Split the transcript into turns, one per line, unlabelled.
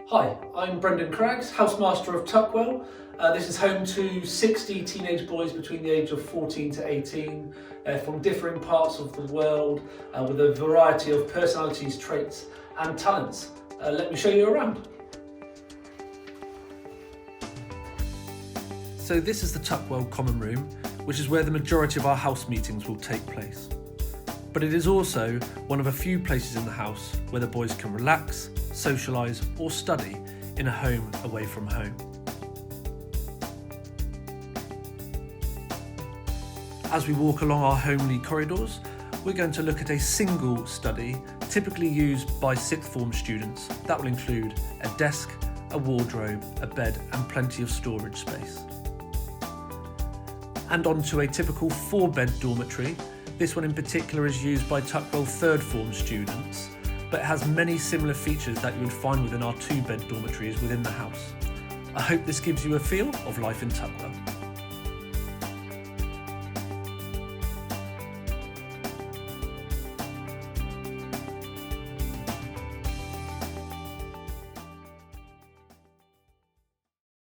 Hi, I'm Brendan Craggs, housemaster of Tuckwell. This is home to 60 teenage boys between the age of 14 to 18 from differing parts of the world with a variety of personalities, traits and talents. Let me show you around. So this is the Tuckwell common room, which is where the majority of our house meetings will take place. But it is also one of a few places in the house where the boys can relax, socialise or study in a home away from home. As we walk along our homely corridors, we're going to look at a single study typically used by sixth form students. That will include a desk, a wardrobe, a bed and plenty of storage space. And onto a typical 4-bed dormitory. This one in particular is used by Tuckwell third form students, but it has many similar features that you would find within our 2-bed dormitories within the house. I hope this gives you a feel of life in Tuckwell.